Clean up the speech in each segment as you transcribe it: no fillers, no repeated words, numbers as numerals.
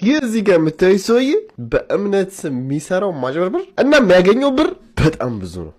የዚህ ጋር የምታዩ ሰውዬ በእምነት የሚሰራው ማጭበርበር እና የሚያገኘው ብር በጣም ብዙ ነው።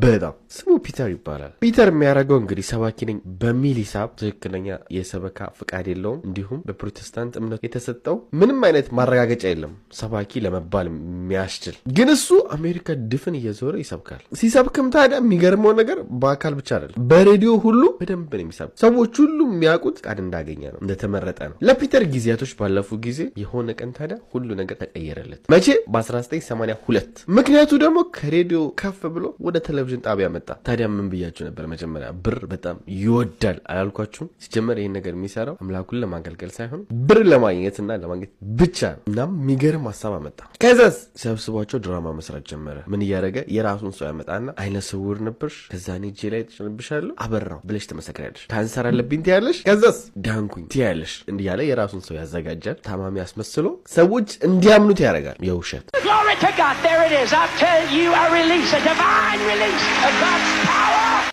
በጣም ስሙ ፒተር ይባላል። ፒተር የሚያደርገው እንግዲህ ሰባኪ ነኝ በሚል ሂሳብ ትክክለኛ የሰበካ ፍቃድ የለውም። እንዲሁም በፕሮቴስታንት እምነት የተሰጠው ምንም አይነት ማረጋገጫ የለም ሰባኪ ለመባል የሚያስችል። ግን እሱ አሜሪካ ድፍን እየዞረ ይሰብካል። ሲሰብክም ታዲያ የሚገርመው ነገር በአካል ብቻ አይደለም፣ በሬዲዮ ሁሉ በደንብ ነው የሚሰብክ። ሰዎች ሁሉ የሚያውቁት ፍቃድ እንዳገኘ ነው፣ እንደተመረጠ ነው። ለፒተር ጊዜያቶች ባለፉ ጊዜ የሆነ ቀን ታዲያ ሁሉ ነገር ተቀየረለት። መቼ? በ1982። ምክንያቱ ደግሞ ከሬዲዮ ከፍ ብሎ ወደ ቴሌቪዥን ጣቢያ መጣ። ታዲያ ምን ብያችሁ ነበር? መጀመሪያ ብር በጣም ይወዳል አላልኳችሁም? ሲጀመር ይሄን ነገር የሚሰራው አምላኩን ለማገልገል ሳይሆን ብር ለማግኘትና ለማግኘት ብቻ ነው። እናም የሚገርም ሀሳብ አመጣ። ከዛስ ሰብስቧቸው ድራማ መስራት ጀመረ። ምን እያደረገ? የራሱን ሰው ያመጣና አይነ ስውር ነበርሽ፣ ከዛ እኔ እጄ ላይ ተጨንብሻለሁ፣ አበራው ብለሽ ትመሰክሪያለሽ፣ ካንሰር አለብኝ ትያለሽ፣ ከዛስ ዳንኩኝ ትያለሽ። እንዲህ ያለ የራሱን ሰው ያዘጋጃል። ታማሚ አስመስሎ ሰዎች እንዲያምኑት ያደርጋል። የውሸት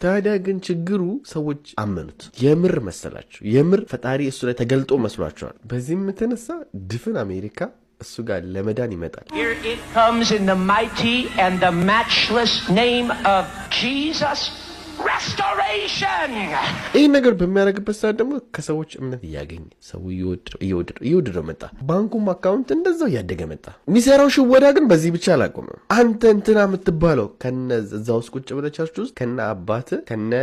ታዲያ ግን ችግሩ ሰዎች አመኑት። የምር መሰላቸው። የምር ፈጣሪ እሱ ላይ ተገልጦ መስሏቸዋል። በዚህም የተነሳ ድፍን አሜሪካ እሱ ጋር ለመዳን ይመጣል። Here it comes in the mighty and the matchless name of Jesus. Restoration. ይህ ነገር በሚያደርግበት ሰዓት ደግሞ ከሰዎች እምነት እያገኘ ሰው እየወደደው መጣ። ባንኩም አካውንት እንደዛው እያደገ መጣ። የሚሰራው ሽወዳ ግን በዚህ ብቻ አላቆመም። አንተ እንትና የምትባለው ከነ እዛ ውስጥ ቁጭ ብለህ ቸርች ውስጥ ከነ አባት ከነ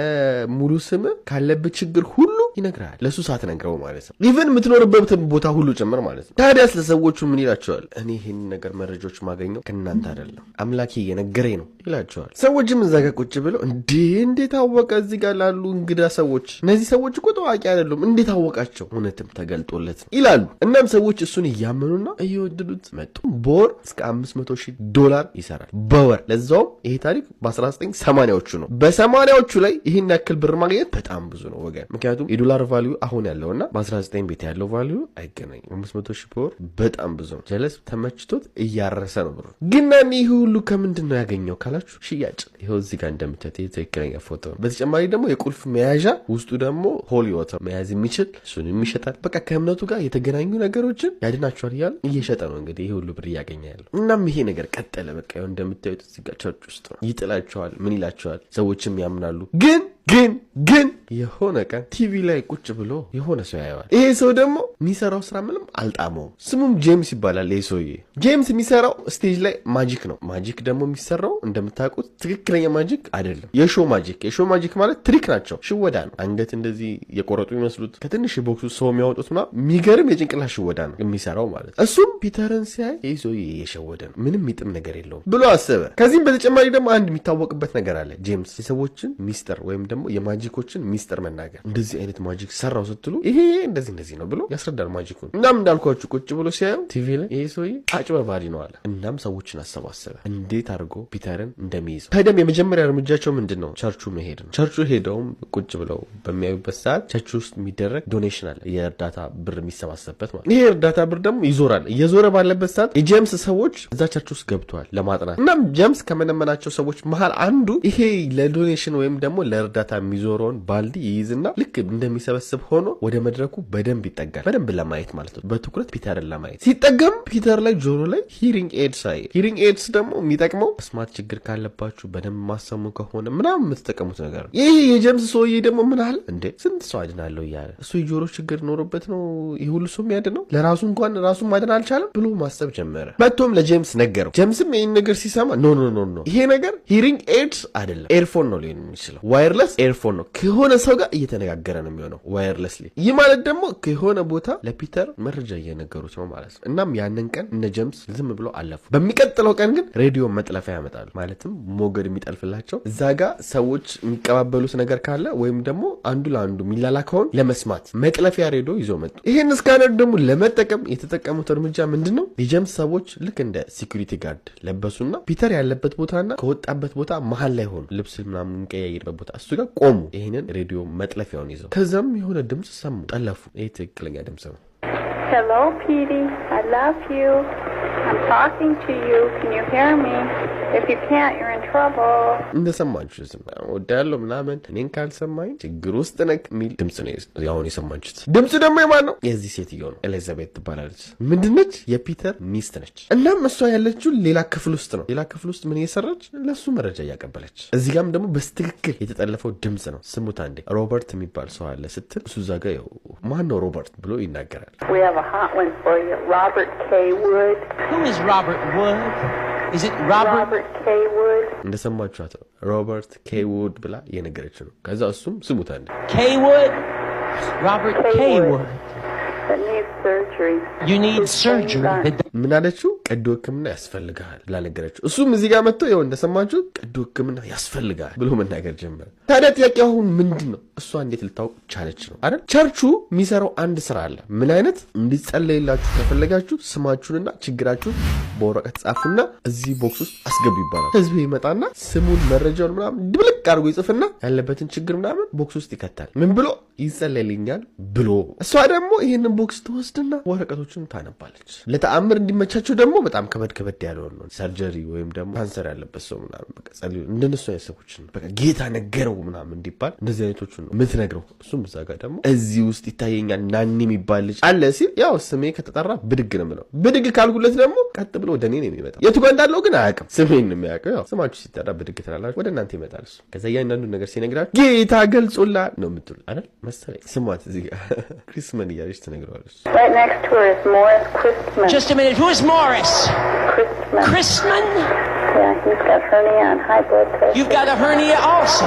ሙሉ ስም ካለበት ችግር ሁሉ ይነግራል። ለሱ ሳትነግረው ማለት ነው። ኢቭን የምትኖርበትን ቦታ ሁሉ ጭምር ማለት ነው። ታዲያ ስለሰዎቹ ምን ይላቸዋል? እኔ ይህን ነገር መረጃዎች ማገኘው ከእናንተ አይደለም አምላኬ የነገረኝ ነው ይላቸዋል። ሰዎችም እዛ ጋር ቁጭ ብለው እንዴት አወቀ? እዚህ ጋር ላሉ እንግዳ ሰዎች እነዚህ ሰዎች እኮ ታዋቂ አይደሉም፣ እንዴት አወቃቸው? እውነትም ተገልጦለት ነው ይላሉ። እናም ሰዎች እሱን እያመኑና እየወደዱት መጡ። በወር እስከ $500,000 ይሰራል በወር። ለዛውም ይሄ ታሪክ በ1980ዎቹ ነው። በ80ዎቹ ላይ ይህን ያክል ብር ማግኘት በጣም ብዙ ነው ወገን። ምክንያቱም የዶላር ቫልዩ አሁን ያለውና በ19 ቤት ያለው ቫልዩ አይገናኝም። 500,000 በወር በጣም ብዙ ነው። ጀለስ ተመችቶት እያረሰ ነው ብሩ። ግን ይህ ሁሉ ከምንድን ነው ያገኘው ካላችሁ ሽያጭ። ይኸው እዚህ ጋር እንደምታዩት ትክክለኛ ፎቶ። በተጨማሪ ደግሞ የቁልፍ መያዣ ውስጡ ደግሞ ሆሊ ዋተር መያዝ የሚችል እሱንም ይሸጣል። በቃ ከእምነቱ ጋር የተገናኙ ነገሮችን ያድናቸዋል እያለ እየሸጠ ነው እንግዲህ ይህ ሁሉ ብር እያገኘ ያለው። እናም ይሄ ነገር ቀጠለ። በቃ ይኸው እንደምታዩት እዚህ ጋር ቸርች ውስጥ ነው። ይጥላቸዋል፣ ምን ይላቸዋል፣ ሰዎችም ያምናሉ። ግን የሆነ ቀን ቲቪ ላይ ቁጭ ብሎ የሆነ ሰው ያየዋል። ይሄ ሰው ደግሞ የሚሰራው ስራ ምንም አልጣመውም። ስሙም ጄምስ ይባላል። ይሄ ሰውዬ ጄምስ የሚሰራው ስቴጅ ላይ ማጂክ ነው። ማጂክ ደግሞ የሚሰራው እንደምታውቁት ትክክለኛ ማጂክ አይደለም፣ የሾው ማጂክ ማለት ትሪክ ናቸው፣ ሽወዳ ነው። አንገት እንደዚህ የቆረጡ ይመስሉት ከትንሽ ቦክሱ ሰው የሚያወጡት የሚገርም የጭንቅላት ሽወዳ ነው የሚሰራው ማለት። እሱም ፒተርን ሲያይ ይህ ሰውዬ የሸወደ ነው፣ ምንም የሚጥም ነገር የለውም ብሎ አሰበ። ከዚህም በተጨማሪ ደግሞ አንድ የሚታወቅበት ነገር አለ። ጄምስ የሰዎችን ሚስጥር ወይም ደግሞ የማጂኮችን ሚስጥር መናገር። እንደዚህ አይነት ማጂክ ሰራው ስትሉ ይሄ እንደዚህ ነው ብሎ ያስረዳል ማጂኩን። እናም እንዳልኳችሁ ቁጭ ብሎ ሲያየው ቲቪ ላይ ይሄ ሰውዬ አጭበርባሪ ነው አለ። እናም ሰዎችን አሰባሰበ እንዴት አድርጎ ፒተርን እንደሚይዘው። ታዲያም የመጀመሪያ እርምጃቸው ምንድን ነው? ቸርቹ መሄድ ነው። ቸርቹ ሄደውም ቁጭ ብለው በሚያዩበት ሰዓት ቸርቹ ውስጥ የሚደረግ ዶኔሽን አለ፣ የእርዳታ ብር የሚሰባሰብበት ማለት። ይሄ እርዳታ ብር ደግሞ ይዞራል። እየዞረ ባለበት ሰዓት የጄምስ ሰዎች እዛ ቸርች ውስጥ ገብተዋል ለማጥናት። እናም ጄምስ ከመነመናቸው ሰዎች መሀል አንዱ ይሄ ለዶኔሽን ወይም ደግሞ ለእርዳታ የሚዞረውን ባልዲ ይይዝና ልክ እንደሚሰበስብ ሆኖ ወደ መድረኩ በደንብ ይጠጋል። በደንብ ለማየት ማለት ነው፣ በትኩረት ፒተርን ለማየት ሲጠገም ፒተር ላይ ጆሮ ላይ ሂሪንግ ኤድስ አየ። ሂሪንግ ኤድስ ደግሞ የሚጠቅመው መስማት ችግር ካለባችሁ በደንብ ማሰሙ ከሆነ ምናምን የምትጠቀሙት ነገር ነው። ይህ የጄምስ ሰውዬ ደግሞ ምን አለ እንዴ ስንት ሰው አድናለሁ እያለ እሱ የጆሮ ችግር ኖሮበት ነው ይህ ሁሉ ሰው የሚያድነው፣ ለራሱ እንኳን ራሱን ማድን አልቻለም ብሎ ማሰብ ጀመረ። መጥቶም ለጄምስ ነገረው። ጄምስም ይህን ነገር ሲሰማ ኖ ይሄ ነገር ሂሪንግ ኤድስ አይደለም ኤርፎን ነው ሊሆን የሚችለው፣ ዋየርለስ ኤርፎን ነው። ከሆነ ሰው ጋር እየተነጋገረ ነው የሚሆነው ዋየርለስሊ። ይህ ማለት ደግሞ ከሆነ ቦታ ለፒተር መረጃ እየነገሩት ነው ማለት ነው። እናም ያንን ቀን እነ ጄምስ ዝም ብሎ አለፉ። በሚቀጥለው ቀን ግን ሬዲዮ መጥለፊያ ያመጣሉ። ማለትም ሞገድ የሚጠልፍላቸው እዛ ጋር ሰዎች የሚቀባበሉት ነገር ካለ ወይም ደግሞ አንዱ ለአንዱ የሚላላከውን ለመስማት መጥለፊያ ሬዲዮ ይዞ መጡ። ይሄን ስካነር ደግሞ ለመጠቀም የተጠቀሙት እርምጃ ምንድን ነው? የጄምስ ሰዎች ልክ እንደ ሲኩሪቲ ጋርድ ለበሱና ፒተር ያለበት ቦታና ከወጣበት ቦታ መሀል ላይ ሆኑ። ልብስ ምናምን የሚቀያየርበት ቦታ እሱ ጋር ቆሙ። ይሄንን ሬዲዮ መጥለፊያውን ይዘው ከዛም የሆነ ድምፅ ሰሙ፣ ጠለፉ። ይሄ ትክክለኛ ድምፅ ነው። Hello, Petey. I love you. I'm talking to you. Can you hear me? If you can't, you're in trouble. እንደሰማችሁት ወዳለው ምናምን እኔን ካልሰማኝ ችግር ውስጥ ነክ የሚል ድምጽ ነው ያሁን የሰማችሁት። ድምጽ ደግሞ የማን ነው? የዚህ ሴትዮ ነው። ኤሊዛቤት ትባላለች። ምንድነች? የፒተር ሚስት ነች። እናም እሷ ያለችው ሌላ ክፍል ውስጥ ነው። ሌላ ክፍል ውስጥ ምን እየሰራች? ለሱ መረጃ እያቀበለች። እዚህ ጋርም ደግሞ በስትክክል የተጠለፈው ድምጽ ነው። ስሙት አንዴ። ሮበርት የሚባል ሰው አለ ስትል እሱ እዛ ጋር ማን ነው ሮበርት ብሎ ይናገራል። We have a hot one for you. Robert K. Wood. Who is Robert Wood? Is it Robert K. Wood. እንደሰማችኋት ሮበርት ኬ ውድ ብላ እየነገረች ነው። ከዛ እሱም ስሙት አንዴ። K. Wood? Robert K. Wood. That needs surgery. You need surgery. ምን አለችው? ቀዶ ሕክምና ያስፈልጋል ብላ ነገረችው። እሱም እዚህ ጋር መጥቶ ይኸው እንደሰማችሁ ቀዶ ሕክምና ያስፈልጋል ብሎ መናገር ጀመረ። ታዲያ ጥያቄው አሁን ምንድነው? እሷ እንዴት ልታውቅ ቻለች ነው አይደል? ቸርቹ የሚሰራው አንድ ስራ አለ። ምን አይነት? እንዲጸለይላችሁ ከፈለጋችሁ ስማችሁንና ችግራችሁን በወረቀት ጻፉና እዚህ ቦክስ ውስጥ አስገቡ ይባላል። ህዝቡ ይመጣና ስሙን መረጃውን ምናምን ድብልቅ አድርጎ ይጽፍና ያለበትን ችግር ምናምን ቦክስ ውስጥ ይከታል። ምን ብሎ ይጸለይልኛል ብሎ። እሷ ደግሞ ይሄንን ቦክስ ትወስድና ወረቀቶችን ታነባለች። ለተአምር እንዲመቻቸው ደግሞ በጣም ከበድ ያለው ነው ሰርጀሪ ወይም ደግሞ ካንሰር ያለበት ሰው ምናምን በቃ ጸልዩ እንደነሱ አይነት ሰዎች ነው በቃ ጌታ ነገረው ምናምን እንዲባል እንደዚህ አይነቶቹ ነው የምትነግረው። እሱም እዛ ጋር ደግሞ እዚህ ውስጥ ይታየኛል ናኒ የሚባል ልጅ አለ ሲል ያው ስሜ ከተጠራ ብድግ ነው የምለው። ብድግ ካልኩለት ደግሞ ቀጥ ብሎ ወደ እኔ ነው የሚመጣው። የቱ ጋር እንዳለው ግን አያውቅም። ስሜን ነው የሚያውቀው። ያው ስማችሁ ሲጠራ ብድግ ትላላችሁ፣ ወደ እናንተ ይመጣል እሱ። ከዛ እያንዳንዱ ነገር ሲነግራችሁ ጌታ ገልጾላል ነው የምትሉ አይደል መሰለኝ። ስሟት እዚህ ጋር ክሪስመን እያለች ትነግረዋለች። Right next to her is Morris Christman. Just a minute. Who is Morris? Christman. Christman? Yeah, he's got hernia and high blood pressure. You've got a hernia also.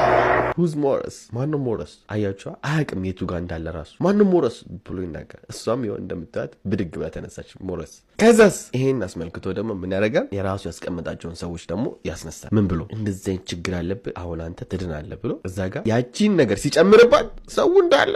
Who's Morris? ማነው ሞረስ? አያችኋ? አያውቅም የቱ ጋር እንዳለ ራሱ። ማነው ሞረስ ብሎ ይናገር። እሷም ይሆን እንደምታዩት ብድግ ብላ ተነሳች ሞረስ። ከዛስ ይሄን አስመልክቶ ደግሞ ምን ያደርጋል? የራሱ ያስቀመጣቸውን ሰዎች ደግሞ ያስነሳል። ምን ብሎ? እንደዚህ አይነት ችግር አለብህ አሁን አንተ ትድናለህ ብሎ እዛ ጋር ያቺን ነገር ሲጨምርባት ሰው እንዳለ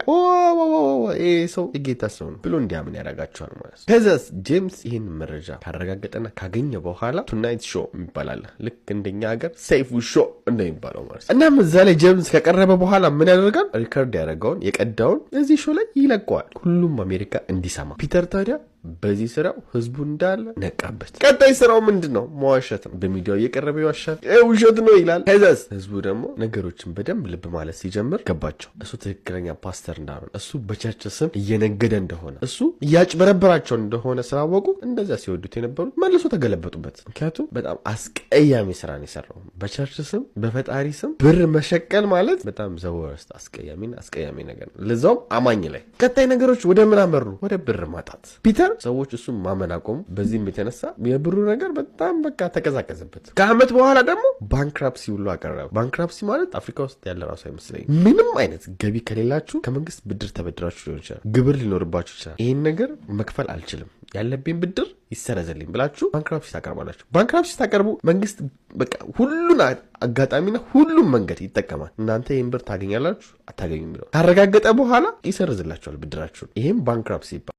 ይሄ ሰው የጌታ ሰው ነው ብሎ እንዲያምን ያደርጋቸዋል ማለት ነው። ከዛስ ጄምስ ይህን መረጃ ካረጋገጠና ካገኘ በኋላ ቱናይት ሾው ይባላል። ልክ እንደኛ ሀገር ሰይፉ ሾው እንደሚባለው ማለት ነው። እናም እዛ ላይ ጄምስ ከቀረበ በኋላ ምን ያደርጋል? ሪከርድ ያደረገውን የቀዳውን እዚህ ሾው ላይ ይለቀዋል፣ ሁሉም አሜሪካ እንዲሰማ። ፒተር ታዲያ በዚህ ስራው ህዝቡ እንዳለ ነቃበት። ቀጣይ ስራው ምንድነው? መዋሸት ነው። በሚዲያው እየቀረበ ይዋሻል፣ ውሸት ነው ይላል። ከዛስ ህዝቡ ደግሞ ነገሮችን በደንብ ልብ ማለት ሲጀምር ገባቸው እሱ ትክክለኛ ፓስተር እንዳልሆነ፣ እሱ በቸርች ስም እየነገደ እንደሆነ፣ እሱ እያጭበረበራቸው እንደሆነ ስላወቁ እንደዛ ሲወዱት የነበሩት መልሶ ተገለበጡበት። ምክንያቱም በጣም አስቀያሚ ስራ ነው የሰራው። በቸርች ስም በፈጣሪ ስም ብር መሸቀል ማለት በጣም ዘወርስት አስቀያሚ ነገር ነው፣ ለዛውም አማኝ ላይ። ቀጣይ ነገሮች ወደ ምን አመሩ? ወደ ብር ማጣት። ፒተር ሰዎች እሱን ማመን አቆሙ። በዚህም የተነሳ የብሩ ነገር በጣም በቃ ተቀዛቀዘበት። ከአመት በኋላ ደግሞ ባንክራፕሲ ሁሉ አቀረበ። ባንክራፕሲ ማለት አፍሪካ ውስጥ ያለ ራሱ አይመስለኝ። ምንም አይነት ገቢ ከሌላችሁ ከመንግስት ብድር ተበድራችሁ ሊሆን ይችላል፣ ግብር ሊኖርባችሁ ይችላል። ይህን ነገር መክፈል አልችልም፣ ያለብኝ ብድር ይሰረዘልኝ ብላችሁ ባንክራፕሲ ታቀርባላችሁ። ባንክራፕሲ ታቀርቡ መንግስት በቃ ሁሉን አጋጣሚና ሁሉም መንገድ ይጠቀማል። እናንተ ይህን ብር ታገኛላችሁ አታገኙም ብለው ካረጋገጠ በኋላ ይሰርዝላችኋል ብድራችሁን። ይህም ባንክራፕሲ ይባላል።